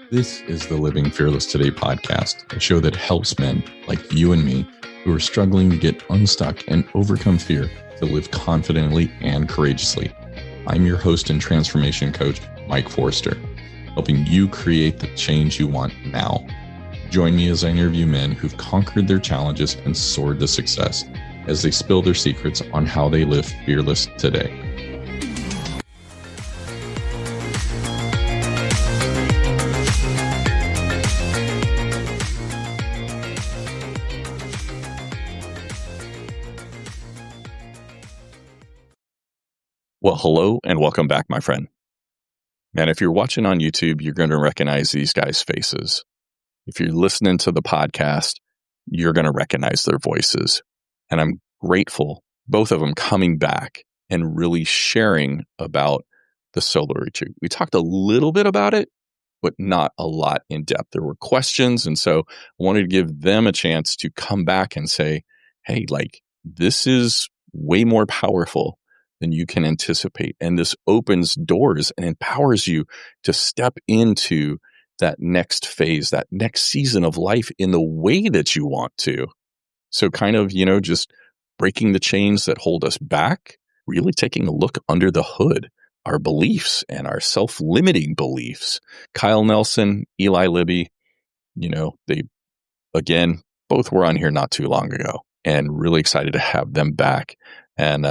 This is the Living Fearless Today podcast, a show that helps men like you and me who are struggling to get unstuck and overcome fear to live confidently and courageously. I'm your host and transformation coach, Mike Forster, helping you create the change you want now. Join me as I interview men who've conquered their challenges and soared to success as they spill their secrets on how they live fearless today. Well, hello and welcome back, my friend. Man, if you're watching on YouTube, you're going to recognize these guys' faces. If you're listening to the podcast, you're going to recognize their voices. And I'm grateful, both of them coming back and really sharing about the solo retreat. We talked a little bit about it, but not a lot in depth. There were questions. And so I wanted to give them a chance to come back and say, hey, this is way more powerful than you can anticipate. And this opens doors and empowers you to step into that next phase, that next season of life in the way that you want to. So kind of, just breaking the chains that hold us back, really taking a look under the hood, our beliefs and our self-limiting beliefs. Kyle Nelson, Eli Libby, they, again, both were on here not too long ago, and really excited to have them back. And,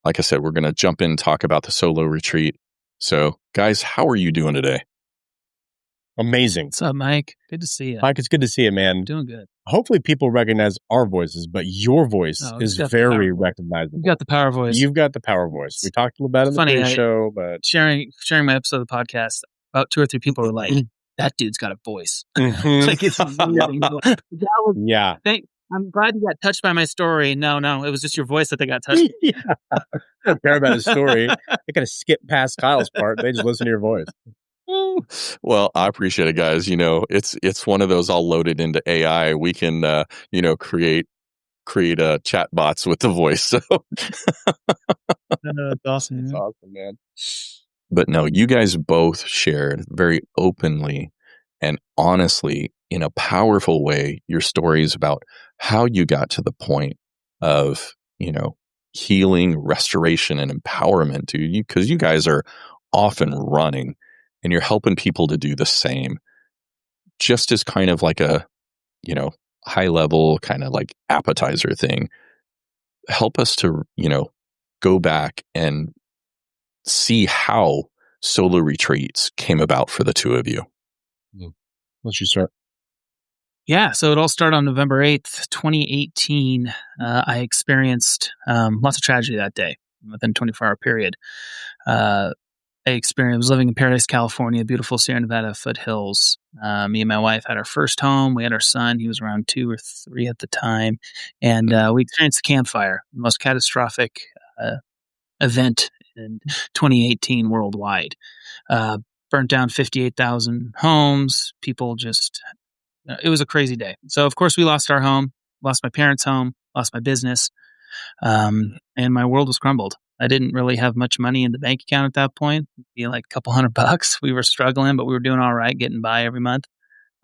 like I said, we're going to jump in and talk about the solo retreat. So, guys, how are you doing today? Amazing. What's up, Mike? Good to see you. Mike, it's good to see you, man. Doing good. Hopefully people recognize our voices, but your voice is very recognizable. You've got the power voice. You've got the power voice. We talked a little about it in the pre-show, but sharing my episode of the podcast, about 2 or 3 people were like, that dude's got a voice. Mm-hmm. It's amazing. Yeah. I'm glad you got touched by my story. No, it was just your voice that they got touched. Yeah. I don't care about his story. They kind of skip past Kyle's part. They just listen to your voice. Well, I appreciate it, guys. It's one of those all loaded into AI. We can, create chat bots with the voice. So That's awesome. That's awesome, man. But no, you guys both shared very openly and honestly, in a powerful way, your stories about how you got to the point of, healing, restoration, and empowerment, dude. Because you guys are often running and you're helping people to do the same, just as kind of like a, high level kind of like appetizer thing. Help us to, go back and see how solo retreats came about for the two of you. Let's you start. Yeah, so it all started on November 8th, 2018. I experienced lots of tragedy that day within a 24-hour period. I was living in Paradise, California, beautiful Sierra Nevada foothills. Me and my wife had our first home. We had our son. He was around 2 or 3 at the time. And we experienced the campfire, the most catastrophic event in 2018 worldwide. Burnt down 58,000 homes. People it was a crazy day. So, of course, we lost our home, lost my parents' home, lost my business, and my world was crumbled. I didn't really have much money in the bank account at that point. It'd be like a couple $100. We were struggling, but we were doing all right, getting by every month.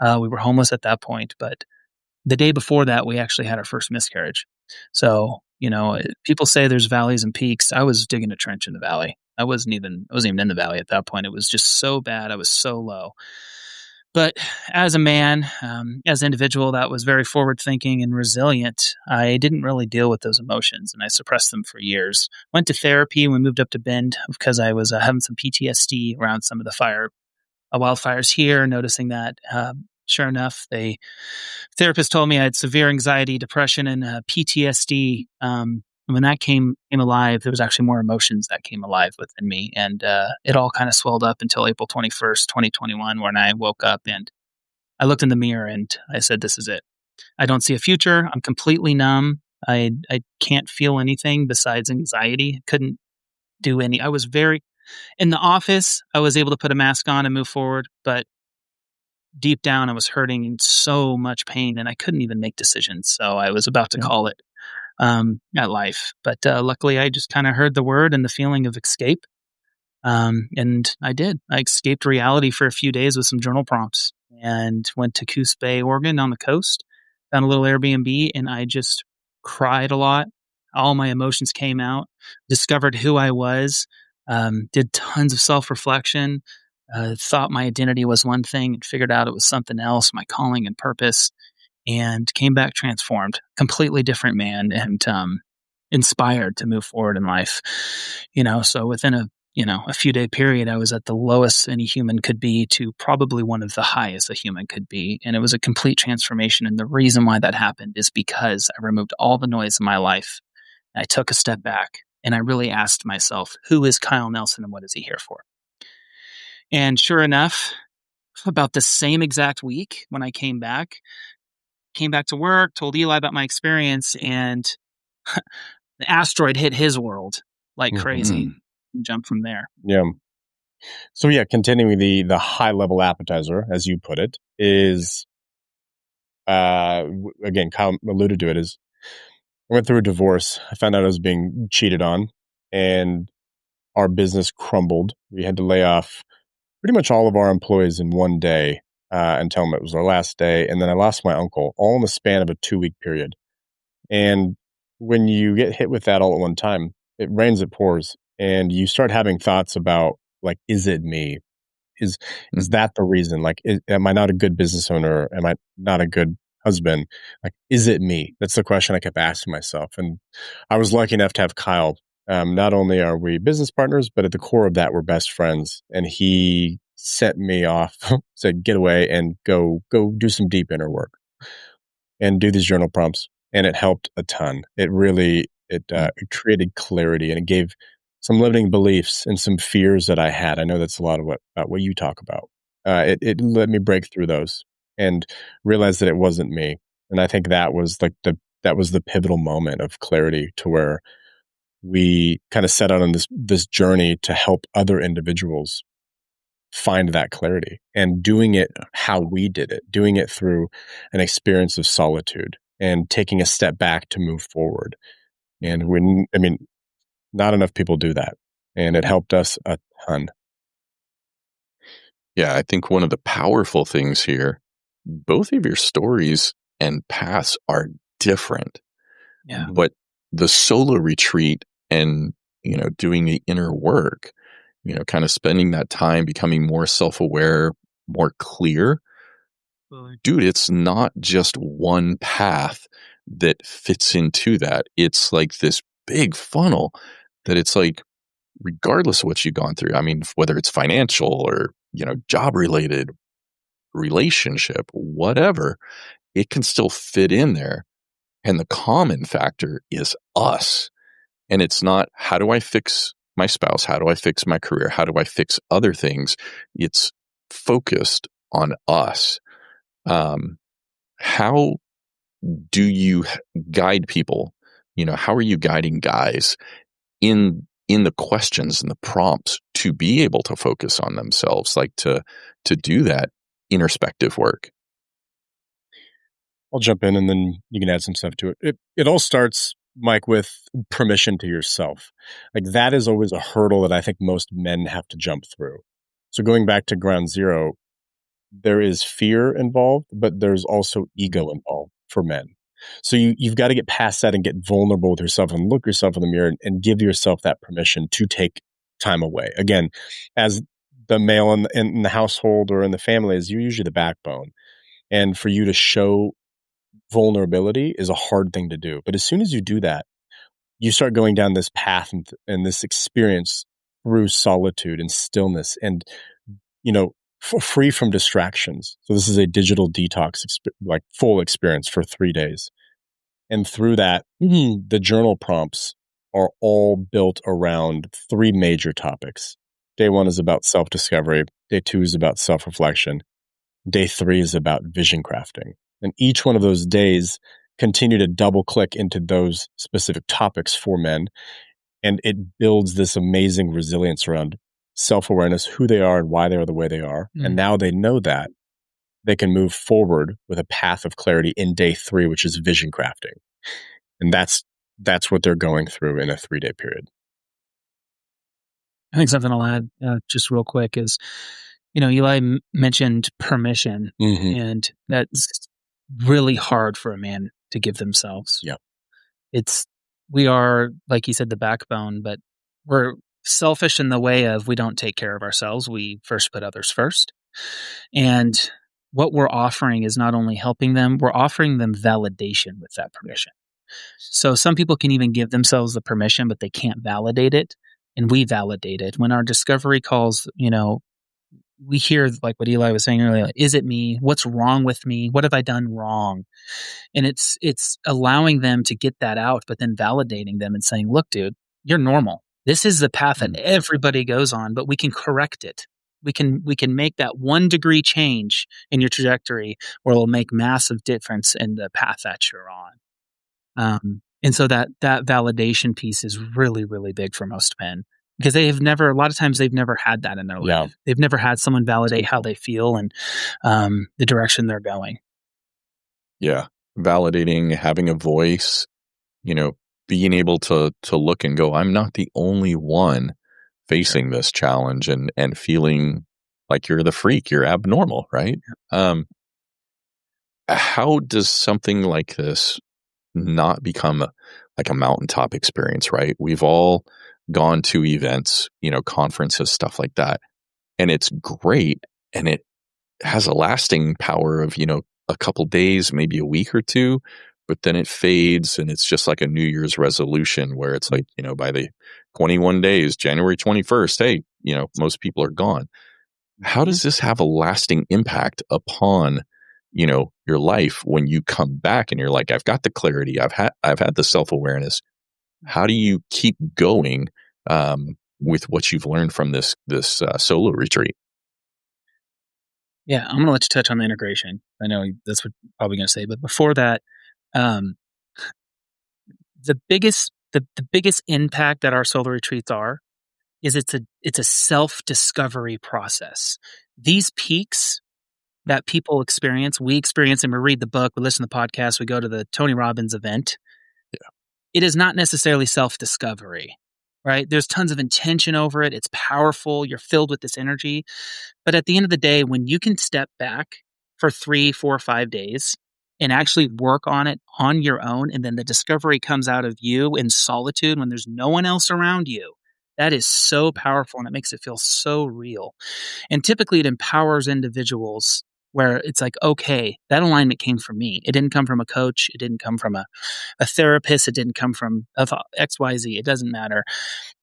We were homeless at that point. But the day before that, we actually had our first miscarriage. So, people say there's valleys and peaks. I was digging a trench in the valley. I wasn't even in the valley at that point. It was just so bad. I was so low. But as a man, as an individual that was very forward-thinking and resilient, I didn't really deal with those emotions, and I suppressed them for years. Went to therapy when we moved up to Bend because I was having some PTSD around some of the wildfires here, noticing that, sure enough, the therapist told me I had severe anxiety, depression, and PTSD. When that came alive, there was actually more emotions that came alive within me. And it all kind of swelled up until April 21st, 2021, when I woke up and I looked in the mirror and I said, this is it. I don't see a future. I'm completely numb. I can't feel anything besides anxiety. Couldn't do I was in the office, I was able to put a mask on and move forward. But deep down, I was hurting in so much pain and I couldn't even make decisions. So I was about to call it. At life. But luckily, I just kind of heard the word and the feeling of escape. And I did. I escaped reality for a few days with some journal prompts and went to Coos Bay, Oregon on the coast, found a little Airbnb, and I just cried a lot. All my emotions came out, discovered who I was, did tons of self-reflection, thought my identity was one thing and figured out it was something else, my calling and purpose, and came back transformed, completely different man, and inspired to move forward in life. So within a few day period, I was at the lowest any human could be to probably one of the highest a human could be. And it was a complete transformation. And the reason why that happened is because I removed all the noise in my life. I took a step back and I really asked myself, who is Kyle Nelson and what is he here for? And sure enough, about the same exact week when I came back to work, told Eli about my experience, and the asteroid hit his world like crazy. Jump from there. Yeah. So yeah, continuing the high level appetizer, as you put it, is again, Kyle alluded to it, is I went through a divorce. I found out I was being cheated on, and our business crumbled. We had to lay off pretty much all of our employees in one day and tell them it was our last day. And then I lost my uncle, all in the span of a 2-week period. And when you get hit with that all at one time, it rains, it pours, and you start having thoughts about, like, is it me? Is that the reason? Like, am I not a good business owner? Am I not a good husband? Like, is it me? That's the question I kept asking myself. And I was lucky enough to have Kyle. Not only are we business partners, but at the core of that, we're best friends. And he sent me off, said, get away and go do some deep inner work and do these journal prompts. And it helped a ton. It really, it created clarity, and it gave some limiting beliefs and some fears that I had. I know that's a lot of what you talk about. It let me break through those and realize that it wasn't me. And I think that was that was the pivotal moment of clarity, to where we kind of set out on this journey to help other individuals find that clarity, and doing it how we did it, doing it through an experience of solitude and taking a step back to move forward. And not enough people do that. And it helped us a ton. Yeah, I think one of the powerful things here, both of your stories and paths are different. Yeah. But the solo retreat and, doing the inner work, kind of spending that time becoming more self-aware, more clear. Dude, it's not just one path that fits into that. It's like this big funnel that it's like, regardless of what you've gone through, I mean, whether it's financial or, job related, relationship, whatever, it can still fit in there. And the common factor is us. And it's not, how do I fix my spouse? How do I fix my career? How do I fix other things? It's focused on us. How do you guide people? How are you guiding guys in the questions and the prompts to be able to focus on themselves, like to do that introspective work? I'll jump in and then you can add some stuff to it. It all starts, Mike, with permission to yourself. Like, that is always a hurdle that I think most men have to jump through. So going back to ground zero, there is fear involved, but there's also ego involved for men. So you've got to get past that and get vulnerable with yourself and look yourself in the mirror and give yourself that permission to take time away. Again, as the male in the household or in the family, is you're usually the backbone. And for you to show vulnerability is a hard thing to do. But as soon as you do that, you start going down this path and this experience through solitude and stillness and, free from distractions. So this is a digital detox, like full experience for 3 days. And through that, the journal prompts are all built around 3 major topics. Day 1 is about self-discovery. Day 2 is about self-reflection. Day 3 is about vision crafting. And each one of those days continue to double click into those specific topics for men. And it builds this amazing resilience around self-awareness, who they are and why they are the way they are. And now they know that they can move forward with a path of clarity in day 3, which is vision crafting. And that's what they're going through in a 3-day period. I think something I'll add just real quick is, Eli mentioned permission, Mm-hmm. and that's really hard for a man to give themselves. Yeah. We are, like you said, the backbone, but we're selfish in the way of we don't take care of ourselves. We first put others first. And what we're offering is not only helping them, we're offering them validation with that permission. So some people can even give themselves the permission, but they can't validate it. And we validate it. When our discovery calls, we hear like what Eli was saying earlier, like, is it me? What's wrong with me? What have I done wrong? And it's allowing them to get that out, but then validating them and saying, look, dude, you're normal. This is the path that everybody goes on, but we can correct it. We can make that 1 degree change in your trajectory where it'll make massive difference in the path that you're on. And so that validation piece is really, really big for most men because a lot of times they've never had that in their life. Yeah. They've never had someone validate how they feel and the direction they're going. Yeah. Validating, having a voice, being able to look and go, I'm not the only one facing this challenge and feeling like you're the freak, you're abnormal, right? How does something like this not become like a mountaintop experience, right? We've all gone to events, conferences, stuff like that. And it's great. And it has a lasting power of, a couple days, maybe a week or two, but then it fades and it's just like a New Year's resolution where it's like, by the 21 days, January 21st, hey, most people are gone. How does this have a lasting impact upon, your life when you come back and you're like, I've got the clarity, I've had the self-awareness. How do you keep going with what you've learned from this solo retreat? Yeah, I'm going to let you touch on the integration. I know that's what you're probably going to say, but before that, the biggest impact that our solo retreats is it's a self-discovery process. These peaks that people experience, we experience them. We read the book, we listen to the podcast, we go to the Tony Robbins event. Yeah. It is not necessarily self-discovery, right? There's tons of intention over it. It's powerful. You're filled with this energy. But at the end of the day, when you can step back for 3, 4, 5 days and actually work on it on your own, and then the discovery comes out of you in solitude when there's no one else around you, that is so powerful and it makes it feel so real. And typically it empowers individuals where it's like, okay, that alignment came from me. It didn't come from a coach. It didn't come from a therapist. It didn't come from XYZ. It doesn't matter.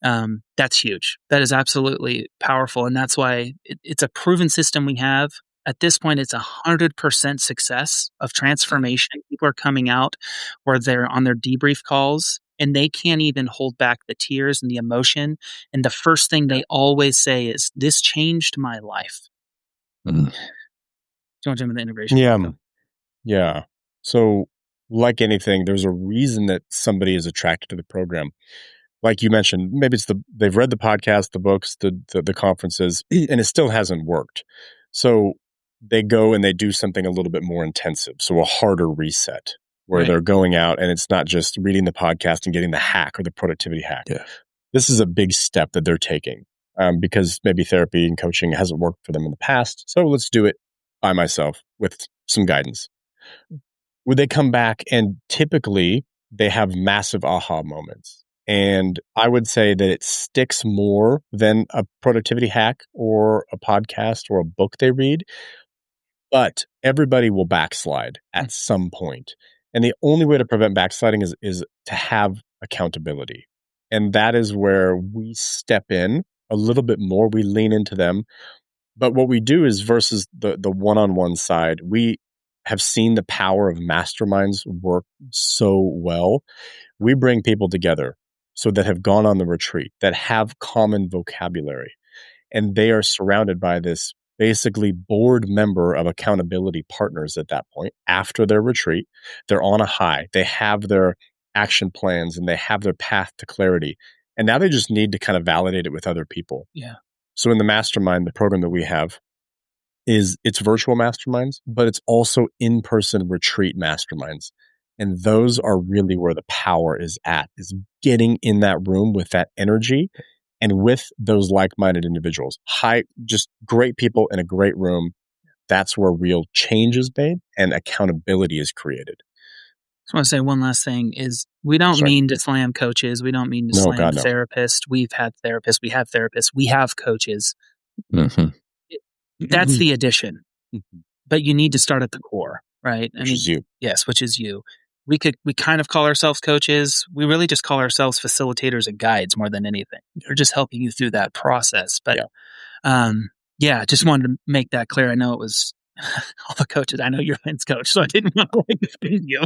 That's huge. That is absolutely powerful. And that's why it's a proven system we have. At this point, it's 100% success of transformation. People are coming out where they're on their debrief calls and they can't even hold back the tears and the emotion. And the first thing they always say is, this changed my life. Mm. Do you want to jump into the integration? Yeah. Yeah. So, like anything, there's a reason that somebody is attracted to the program. Like you mentioned, maybe it's they've read the podcast, the books, the conferences, and it still hasn't worked. So they go and they do something a little bit more intensive. So a harder reset where Right. they're going out and it's not just reading the podcast and getting the hack or the productivity hack. Yeah. This is a big step that they're taking because maybe therapy and coaching hasn't worked for them in the past. So let's do it by myself with some guidance. Would they come back and typically they have massive aha moments. And I would say that it sticks more than a productivity hack or a podcast or a book they read. But everybody will backslide at some point. And the only way to prevent backsliding is to have accountability. And that is where we step in a little bit more. We lean into them. But what we do is versus the one-on-one side, we have seen the power of masterminds work so well. We bring people together so that have gone on the retreat, that have common vocabulary, and they are surrounded by this basically board member of accountability partners at that point. After their retreat, they're on a high. They have their action plans and they have their path to clarity. And now they just need to kind of validate it with other people. Yeah. So in the mastermind, the program that we have it's virtual masterminds, but it's also in-person retreat masterminds. And those are really where the power is at, is getting in that room with that energy And with those like-minded individuals, just great people in a great room, that's where real change is made and accountability is created. I just want to say one last thing is we don't mean to slam coaches. We don't mean to No, slam God, no. therapists. We've had therapists. We have therapists. We have coaches. Mhm. That's the addition. But you need to start at the core, right? Which is you. Yes, which is you. We kind of call ourselves coaches. We really just call ourselves facilitators and guides more than anything. We're just helping you through that process. But just wanted to make that clear. I know it was all the coaches. I know you're Lynn's coach, so I didn't want to spin you.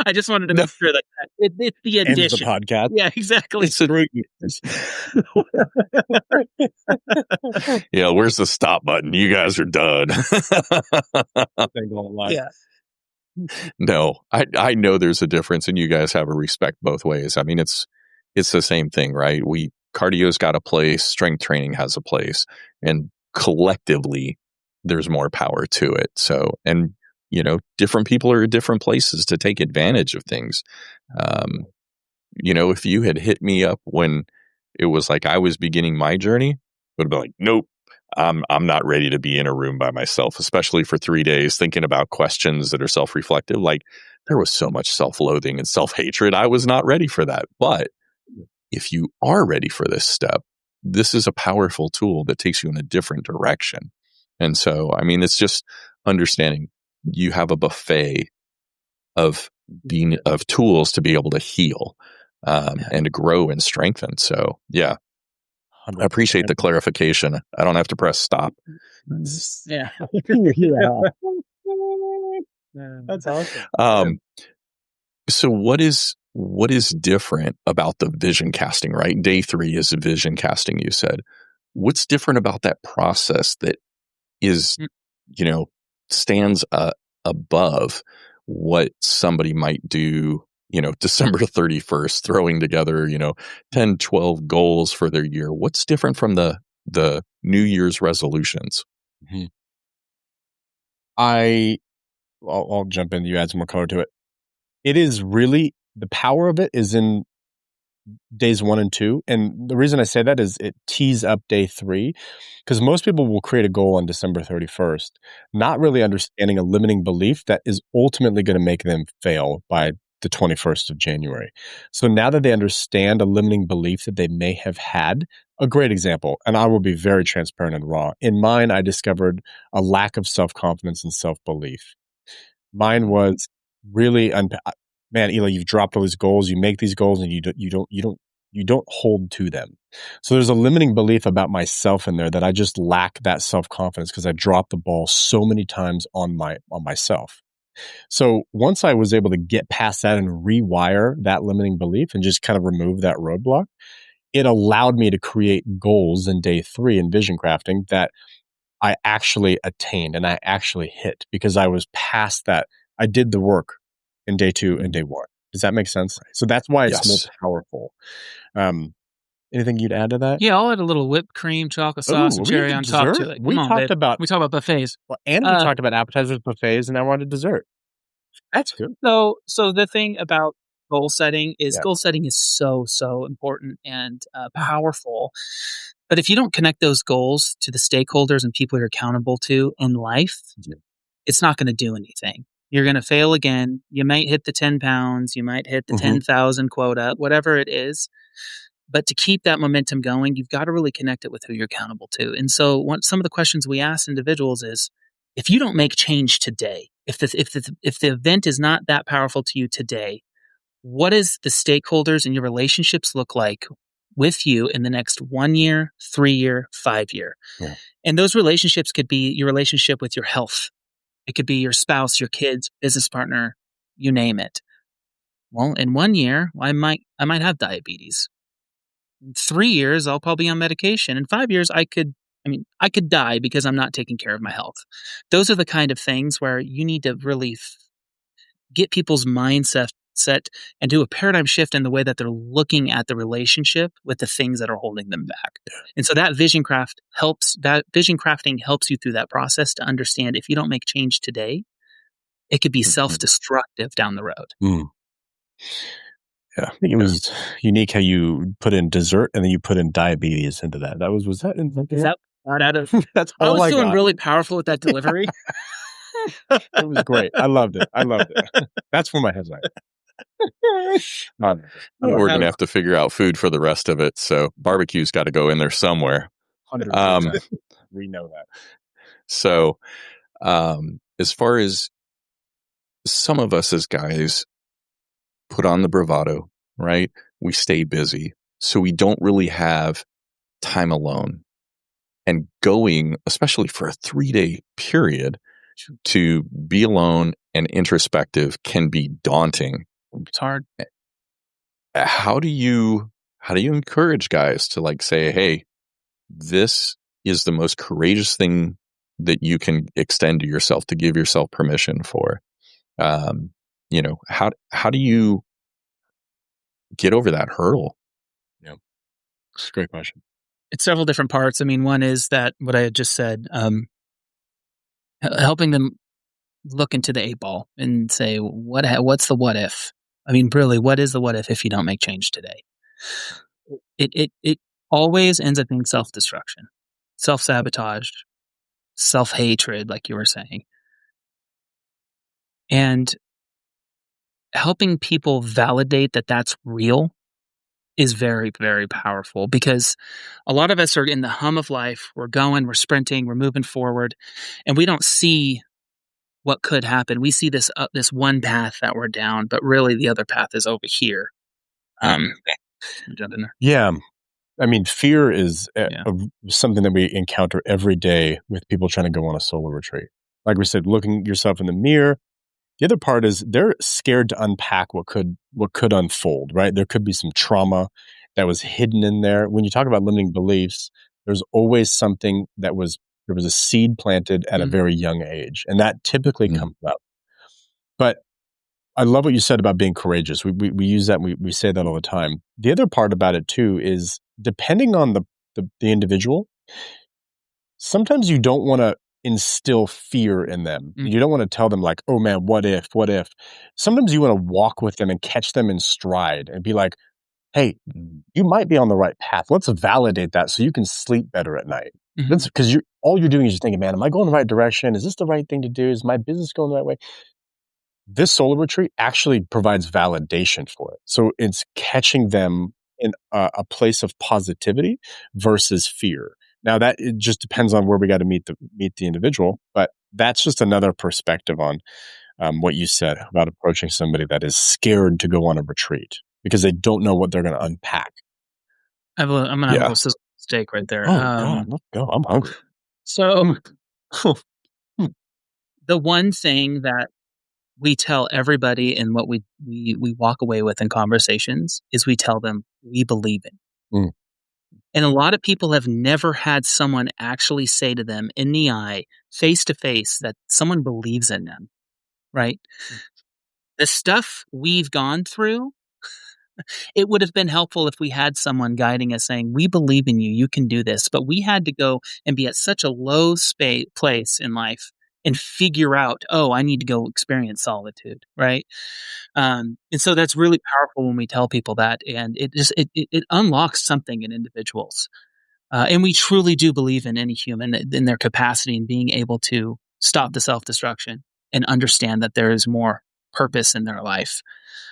I just wanted to make sure that it's the addition. The podcast. Yeah, exactly. Yeah, where's the stop button? You guys are done. Yeah. No, I know there's a difference, and you guys have a respect both ways. I mean, it's the same thing, right? Cardio's got a place, strength training has a place, and collectively there's more power to it. So, and different people are at different places to take advantage of things. If you had hit me up when it was like I was beginning my journey, would have been like, nope, I'm not ready to be in a room by myself, especially for 3 days thinking about questions that are self-reflective. Like there was so much self-loathing and self-hatred. I was not ready for that. But if you are ready for this step, this is a powerful tool that takes you in a different direction. And so, I mean, it's just understanding you have a buffet of tools to be able to heal and to grow and strengthen. So, yeah, I appreciate the clarification. I don't have to press stop. Yeah. That's awesome. So what is different about the vision casting, right? Day 3 is vision casting, you said. What's different about that process that is, stands above what somebody might do, December 31st, throwing together, 10, 12 goals for their year? What's different from the New Year's resolutions? Mm-hmm. I'll jump in. You add some more color to it. It is really, the power of it is in days 1 and 2. And the reason I say that is it tees up day 3, because most people will create a goal on December 31st, not really understanding a limiting belief that is ultimately going to make them fail by the 21st of January. So now that they understand a limiting belief that they may have had, a great example, and I will be very transparent and raw. In mine, I discovered a lack of self-confidence and self-belief. Mine was really man, Eli, you've dropped all these goals. You make these goals, and you don't hold to them. So there's a limiting belief about myself in there that I just lack that self-confidence because I dropped the ball so many times on myself. So once I was able to get past that and rewire that limiting belief and just kind of remove that roadblock, it allowed me to create goals in day 3 in vision crafting that I actually attained and I actually hit because I was past that. I did the work in day 2 and day 1. Does that make sense? So that's why it's more powerful. Anything you'd add to that? Yeah, I'll add a little whipped cream, chocolate sauce, and cherry on top to it. We talked about buffets. Well, and we talked about appetizers, buffets, and I wanted dessert. That's good. So the thing about goal setting is so important and powerful. But if you don't connect those goals to the stakeholders and people you're accountable to in life, it's not going to do anything. You're going to fail again. You might hit the 10 pounds. You might hit the 10,000 quota, whatever it is. But to keep that momentum going, you've got to really connect it with who you're accountable to. And so some of the questions we ask individuals is, if you don't make change today, if the event is not that powerful to you today, what does the stakeholders and your relationships look like with you in the next 1 year, 3 year, 5 year? Yeah. And those relationships could be your relationship with your health. It could be your spouse, your kids, business partner, you name it. Well, in 1 year, I might have diabetes. In 3 years, I'll probably be on medication. In 5 years, I could die because I'm not taking care of my health. Those are the kind of things where you need to really get people's mindset set and do a paradigm shift in the way that they're looking at the relationship with the things that are holding them back. And so that vision crafting helps you through that process to understand if you don't make change today, it could be self-destructive down the road. I think it was unique how you put in dessert and then you put in diabetes into that. Was that in Is that not out of? That's I all was I doing got. really powerful with that delivery. It was great. I loved it. That's where my head's at. We're going to have to figure out food for the rest of it. So barbecue's got to go in there somewhere. 100%. We know that. So as far as some of us as guys put on the bravado, right? We stay busy. So we don't really have time alone. And going, especially for a 3-day period, to be alone and introspective can be daunting. It's hard. How do you encourage guys to like say, hey, this is the most courageous thing that you can extend to yourself, to give yourself permission for? How do you get over that hurdle? Yeah, it's a great question. It's several different parts. I mean, one is that what I had just said, helping them look into the 8-ball and say, what's the what if? I mean, really, what is the what if you don't make change today? It always ends up being self-destruction, self-sabotage, self-hatred, like you were saying. And helping people validate that that's real is very, very powerful, because a lot of us are in the hum of life. We're going, we're sprinting, we're moving forward, and we don't see what could happen. We see this one path that we're down, but really the other path is over here. Jump in there. Yeah. I mean, fear is something that we encounter every day with people trying to go on a solo retreat. Like we said, looking yourself in the mirror. The other part is they're scared to unpack what could unfold, right? There could be some trauma that was hidden in there. When you talk about limiting beliefs, there's always something there was a seed planted at a very young age, and that typically comes up. But I love what you said about being courageous. We use that, we say that all the time. The other part about it too is, depending on the individual, sometimes you don't want to instill fear in them. You don't want to tell them like, oh man, what if? Sometimes you want to walk with them and catch them in stride and be like, hey, you might be on the right path. Let's validate that so you can sleep better at night. Because all you're doing is just thinking, man, am I going the right direction? Is this the right thing to do? Is my business going the right way? This solo retreat actually provides validation for it. So it's catching them in a place of positivity versus fear. Now that it just depends on where we got to meet the individual, but that's just another perspective on what you said about approaching somebody that is scared to go on a retreat because they don't know what they're going to unpack. I'm going to have a steak right there. Oh God, let's go! I'm hungry. So the one thing that we tell everybody and what we walk away with in conversations is we tell them we believe in. And a lot of people have never had someone actually say to them in the eye, face to face, that someone believes in them, right? The stuff we've gone through, it would have been helpful if we had someone guiding us saying, we believe in you, you can do this. But we had to go and be at such a low place in life and figure out, oh, I need to go experience solitude, right? And so that's really powerful when we tell people that, and it unlocks something in individuals. And we truly do believe in any human, in their capacity in being able to stop the self-destruction and understand that there is more purpose in their life.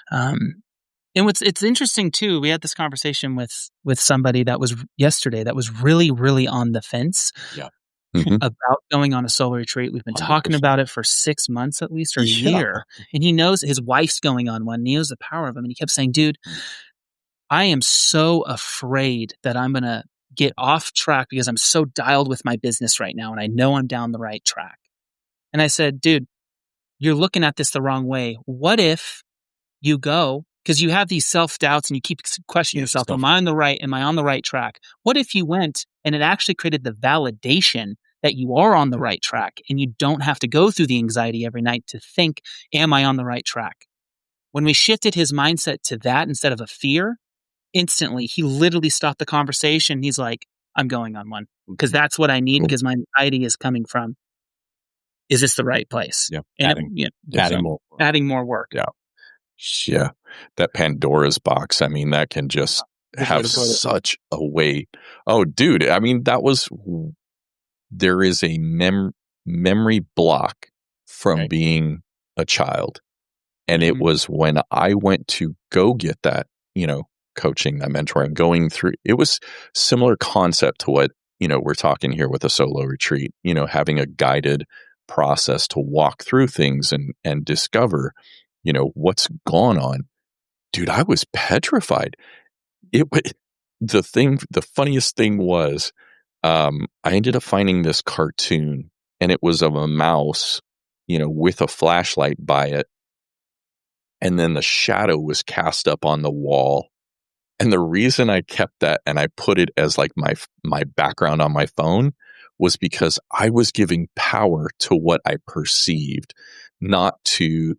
And it's interesting too, we had this conversation with somebody that was yesterday that was really, really on the fence. About going on a solo retreat. We've been 100%. Talking about it for 6 months at least, or a year. And he knows his wife's going on one. And he knows the power of him. And he kept saying, dude, I am so afraid that I'm going to get off track because I'm so dialed with my business right now. And I know I'm down the right track. And I said, dude, you're looking at this the wrong way. What if you go, because you have these self-doubts and you keep questioning yourself, am I on the right track? What if you went and it actually created the validation that you are on the right track and you don't have to go through the anxiety every night to think, am I on the right track? When we shifted his mindset to that instead of a fear, instantly, he literally stopped the conversation. He's like, I'm going on one because that's what I need because my anxiety is coming from, is this the right place? Yeah. And adding more work. Yeah. Yeah, that Pandora's box. I mean, that can just Good way have to put it. such a weight. Oh, dude. I mean, there is a memory block from Okay. being a child. And it Mhm. was when I went to go get that, coaching, that mentoring, going through, it was similar concept to what, we're talking here with a solo retreat, having a guided process to walk through things and discover, what's gone on. Dude, I was petrified. It was the funniest thing was, I ended up finding this cartoon and it was of a mouse, with a flashlight by it. And then the shadow was cast up on the wall. And the reason I kept that and I put it as like my background on my phone was because I was giving power to what I perceived, not to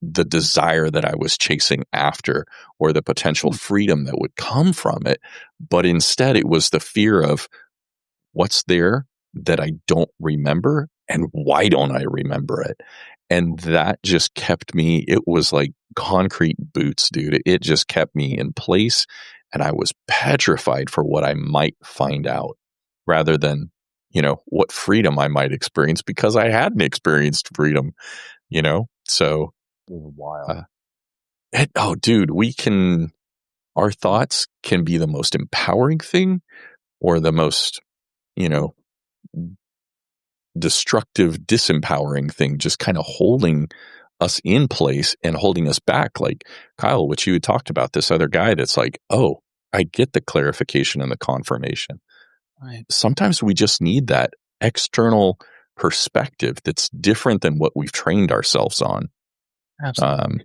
the desire that I was chasing after or the potential freedom that would come from it. But instead, it was the fear of what's there that I don't remember and why don't I remember it? And that just kept me, it was like concrete boots, dude. It just kept me in place and I was petrified for what I might find out rather than, what freedom I might experience because I hadn't experienced freedom, So, Wild. oh, dude, our thoughts can be the most empowering thing or the most, you know, destructive, disempowering thing, just kind of holding us in place and holding us back. Like Kyle, what you had talked about, this other guy that's like, oh, I get the clarification and the confirmation. Right. Sometimes we just need that external perspective that's different than what we've trained ourselves on. Absolutely.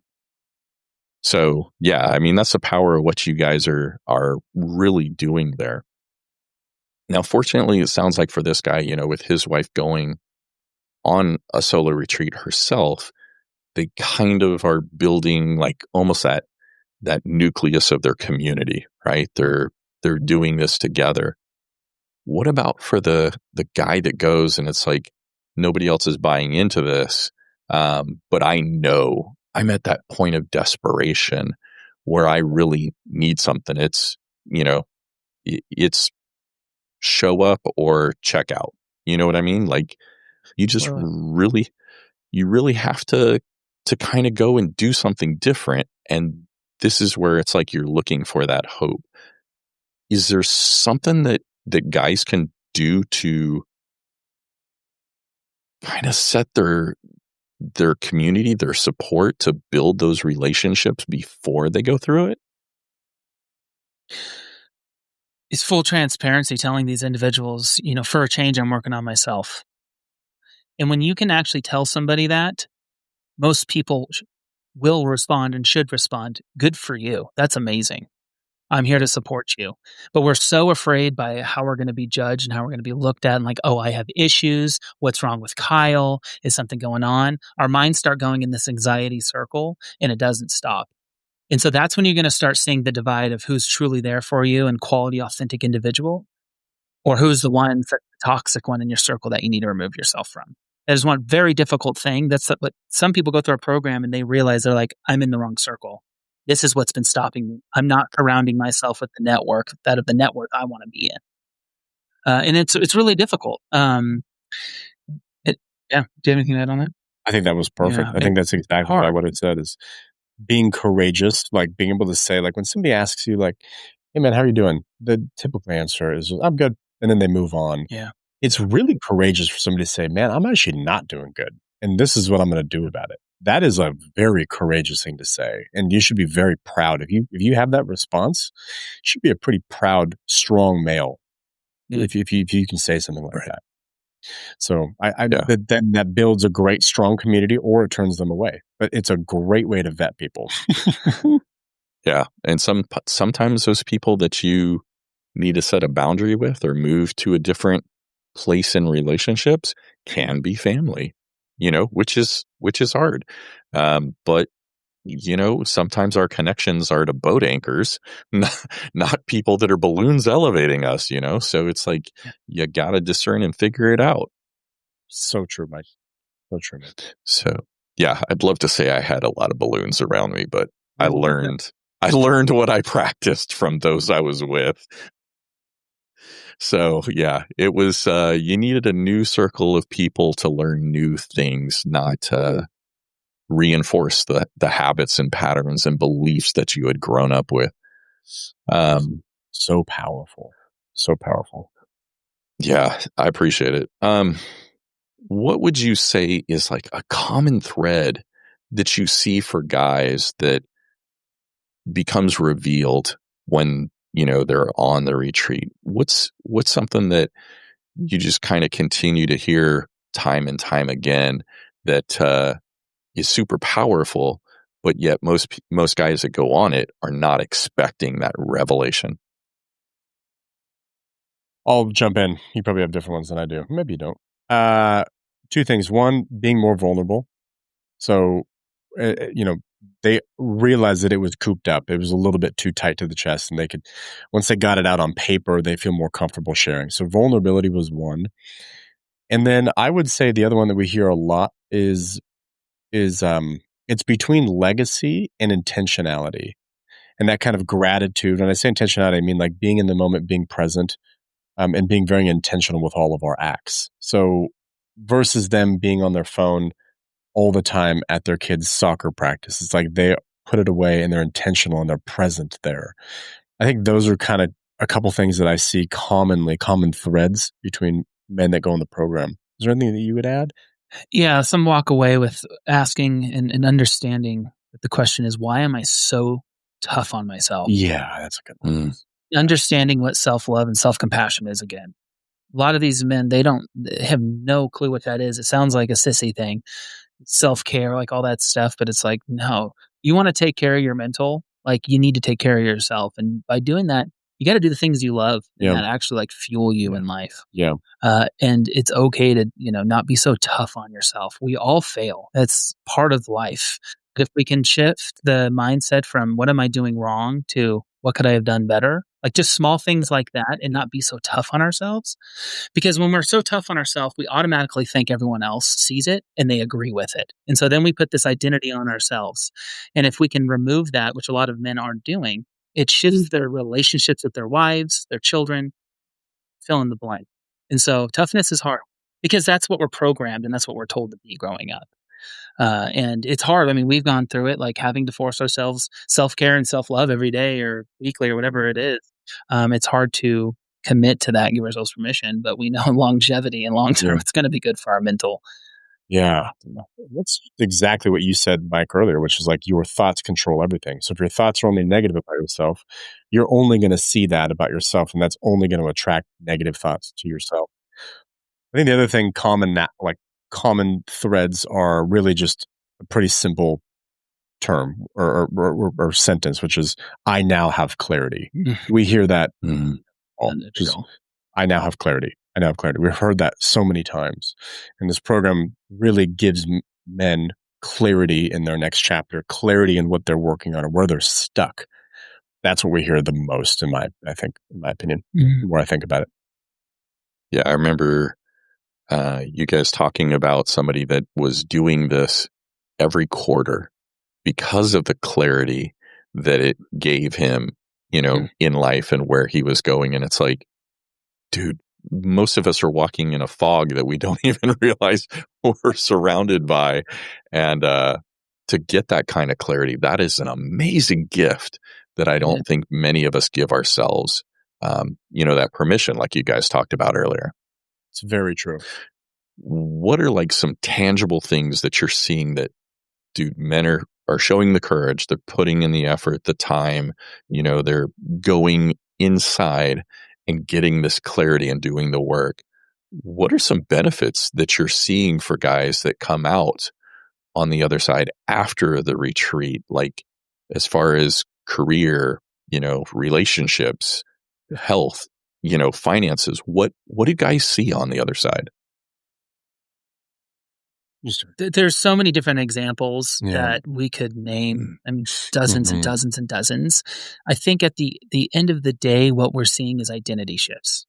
So yeah, I mean, that's the power of what you guys are really doing there. Now, fortunately, it sounds like for this guy, with his wife going on a solo retreat herself, they kind of are building like almost that nucleus of their community, right? They're doing this together. What about for the guy that goes and it's like nobody else is buying into this, but I know I'm at that point of desperation where I really need something. It's it's show up or check out. You know what I mean? Like you just Absolutely. you really have to kind of go and do something different. And this is where it's like you're looking for that hope. Is there something that guys can do to kind of set their community, their support to build those relationships before they go through it? It's full transparency telling these individuals, for a change, I'm working on myself. And when you can actually tell somebody that, most people will respond and should respond. Good for you. That's amazing. I'm here to support you. But we're so afraid by how we're going to be judged and how we're going to be looked at and like, oh, I have issues. What's wrong with Kyle? Is something going on? Our minds start going in this anxiety circle and it doesn't stop. And so that's when you're going to start seeing the divide of who's truly there for you and quality, authentic individual, or who's the one that's the toxic one in your circle that you need to remove yourself from. That is one very difficult thing. That's what some people go through a program and they realize they're like, I'm in the wrong circle. This is what's been stopping me. I'm not surrounding myself with the network that of the network I want to be in. And it's really difficult. Yeah. Do you have anything to add on that? I think that was perfect. Yeah, I think that's exactly hard. what it said is being courageous, like being able to say, like when somebody asks you, like, "Hey man, how are you doing?" The typical answer is, "I'm good," and then they move on. Yeah. It's really courageous for somebody to say, "Man, I'm actually not doing good, and this is what I'm going to do about it." That is a very courageous thing to say, and you should be very proud if you have that response. You should be a pretty proud, strong male Yeah. if you can say something like that. So Yeah. that builds a great, strong community, or it turns them away. But it's a great way to vet people. Yeah. And sometimes those people that you need to set a boundary with or move to a different place in relationships can be family, which is hard. But sometimes our connections are to boat anchors, not people that are balloons elevating us, so it's like you got to discern and figure it out. So true, Mike. So true, Mike. So Yeah, I'd love to say I had a lot of balloons around me, but I learned what I practiced from those I was with. So yeah, it was, you needed a new circle of people to learn new things, not reinforce the habits and patterns and beliefs that you had grown up with. So powerful. So powerful. Yeah, I appreciate it. What would you say is like a common thread that you see for guys that becomes revealed when, they're on the retreat? What's something that you just kind of continue to hear time and time again that is super powerful, but yet most guys that go on it are not expecting that revelation? I'll jump in. You probably have different ones than I do. Maybe you don't. Two things. One, being more vulnerable. So, they realized that it was cooped up. It was a little bit too tight to the chest, and once they got it out on paper, they feel more comfortable sharing. So vulnerability was one. And then I would say the other one that we hear a lot is it's between legacy and intentionality, and that kind of gratitude. When I say intentionality, I mean like being in the moment, being present, and being very intentional with all of our acts. So versus them being on their phone all the time at their kids' soccer practice, it's like they put it away and they're intentional and they're present there. I think those are kind of a couple things that I see common threads between men that go in the program. Is there anything that you would add? Yeah, some walk away with asking and understanding that the question is, why am I so tough on myself? Yeah, that's a good one. Understanding what self-love and self-compassion is again. A lot of these men, they have no clue what that is. It sounds like a sissy thing, self-care, like all that stuff, but it's like, no, you want to take care of your mental, like you need to take care of yourself. And by doing that, you got to do the things you love and that actually like fuel you in life. Yeah. And it's okay to, not be so tough on yourself. We all fail. That's part of life. But if we can shift the mindset from what am I doing wrong to what could I have done better? Like just small things like that and not be so tough on ourselves. Because when we're so tough on ourselves, we automatically think everyone else sees it and they agree with it. And so then we put this identity on ourselves. And if we can remove that, which a lot of men aren't doing, it shifts their relationships with their wives, their children, fill in the blank. And so toughness is hard because that's what we're programmed and that's what we're told to be growing up. And it's hard. I mean, we've gone through it, like having to force ourselves self-care and self-love every day or weekly or whatever it is. It's hard to commit to that, give ourselves permission, but we know longevity and long term, it's going to be good for our mental. Yeah. That's exactly what you said, Mike, earlier, which is like your thoughts control everything. So if your thoughts are only negative about yourself, you're only going to see that about yourself, and that's only going to attract negative thoughts to yourself. I think the other thing common threads are really just a pretty simple term or sentence, which is, I now have clarity. We hear that all. I now have clarity. I now have clarity. We've heard that so many times. And this program really gives men clarity in their next chapter, clarity in what they're working on or where they're stuck. That's what we hear the most, in my opinion, the more I think about it. Yeah, I remember you guys talking about somebody that was doing this every quarter because of the clarity that it gave him, in life and where he was going. And it's like, dude, most of us are walking in a fog that we don't even realize we're surrounded by. And to get that kind of clarity, that is an amazing gift that I don't think many of us give ourselves, that permission, like you guys talked about earlier. It's very true. What are like some tangible things that you're seeing that, dude, men are showing the courage, they're putting in the effort, the time, they're going inside and getting this clarity and doing the work. What are some benefits that you're seeing for guys that come out on the other side after the retreat? Like as far as career, relationships, health, finances, what do guys see on the other side? There's so many different examples that we could name. I mean, dozens and dozens and dozens. I think at the end of the day, what we're seeing is identity shifts.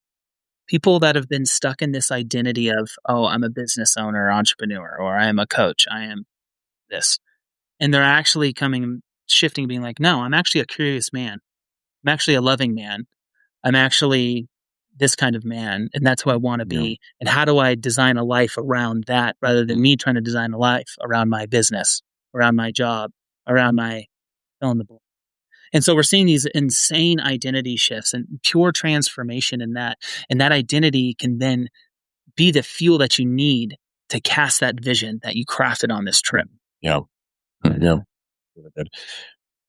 People that have been stuck in this identity of, oh, I'm a business owner, entrepreneur, or I am a coach. I am this. And they're actually shifting, being like, no, I'm actually a curious man. I'm actually a loving man. I'm actually this kind of man, and that's who I want to be. And how do I design a life around that rather than me trying to design a life around my business, around my job, around my fill in the blank. And so we're seeing these insane identity shifts and pure transformation in that. And that identity can then be the fuel that you need to cast that vision that you crafted on this trip. Yeah. Yeah.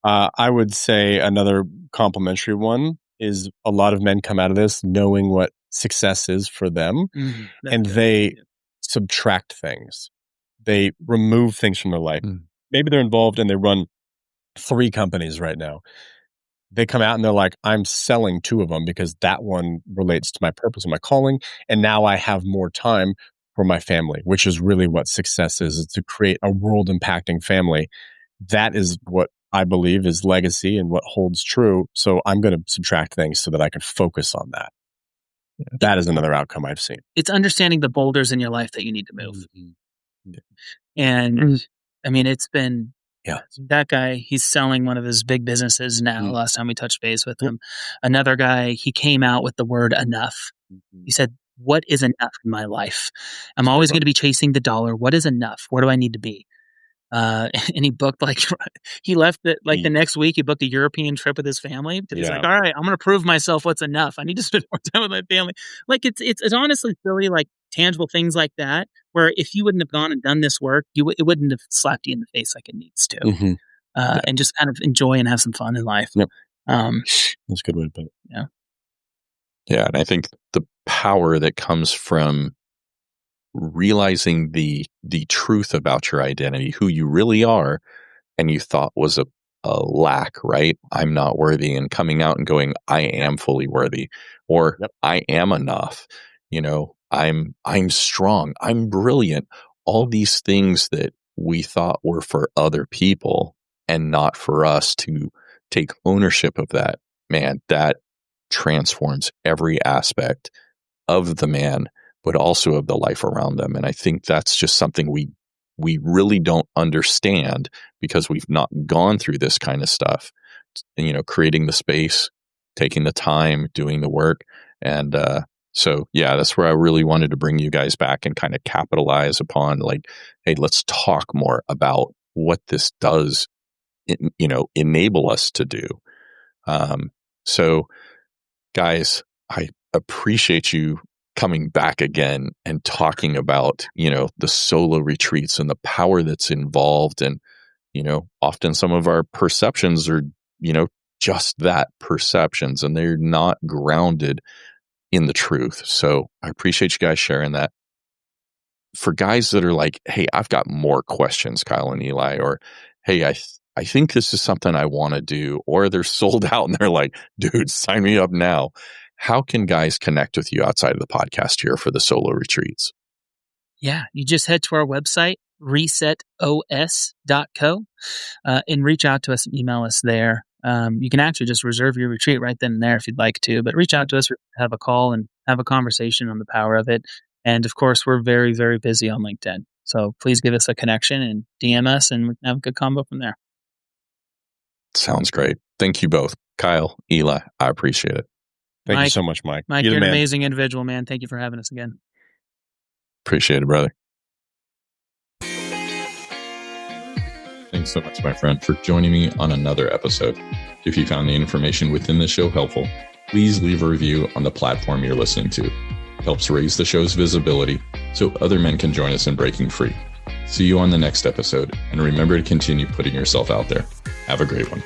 I would say another complimentary one is a lot of men come out of this knowing what success is for them, and they subtract things. They remove things from their life. Maybe they're involved and they run 3 companies right now. They come out and they're like, I'm selling 2 of them because that one relates to my purpose and my calling. And now I have more time for my family, which is really what success is to create a world impacting family. That is what I believe is legacy and what holds true. So I'm going to subtract things so that I can focus on that. That is another outcome I've seen. It's understanding the boulders in your life that you need to move. And I mean, it's been, that guy, he's selling one of his big businesses now. Last time we touched base with him. Another guy, he came out with the word enough. He said, what is enough in my life? I'm always going to be chasing the dollar. What is enough? Where do I need to be? And he booked he left it the next week. He booked a European trip with his family. He's like, all right, I'm going to prove myself what's enough. I need to spend more time with my family. Like it's honestly silly, like tangible things like that, where if you wouldn't have gone and done this work, it wouldn't have slapped you in the face like it needs to. And just kind of enjoy and have some fun in life. That's a good way to put it. Yeah. Yeah. And I think the power that comes from realizing the truth about your identity, who you really are, and you thought was a lack, right? I'm not worthy, and coming out and going, I am fully worthy, or I am enough. I'm strong. I'm brilliant. All these things that we thought were for other people and not for us to take ownership of that, man, that transforms every aspect of the man, but also of the life around them. And I think that's just something we really don't understand because we've not gone through this kind of stuff, creating the space, taking the time, doing the work. And so, that's where I really wanted to bring you guys back and kind of capitalize upon hey, let's talk more about what this does, enable us to do. So guys, I appreciate you coming back again and talking about, the solo retreats and the power that's involved. And, often some of our perceptions are, just that, perceptions, and they're not grounded in the truth. So I appreciate you guys sharing that. For guys that are like, hey, I've got more questions, Kyle and Eli, or hey, I think this is something I want to do, or they're sold out and they're like, dude, sign me up now. How can guys connect with you outside of the podcast here for the solo retreats? Yeah, you just head to our website, resetos.co, and reach out to us and email us there. You can actually just reserve your retreat right then and there if you'd like to, but reach out to us, have a call, and have a conversation on the power of it. And of course, we're very, very busy on LinkedIn. So please give us a connection and DM us, and we can have a good combo from there. Sounds great. Thank you both. Kyle, Eli, I appreciate it. Thank you so much, Mike. Mike, you're an amazing individual, man. Thank you for having us again. Appreciate it, brother. Thanks so much, my friend, for joining me on another episode. If you found the information within the show helpful, please leave a review on the platform you're listening to. It helps raise the show's visibility so other men can join us in breaking free. See you on the next episode, and remember to continue putting yourself out there. Have a great one.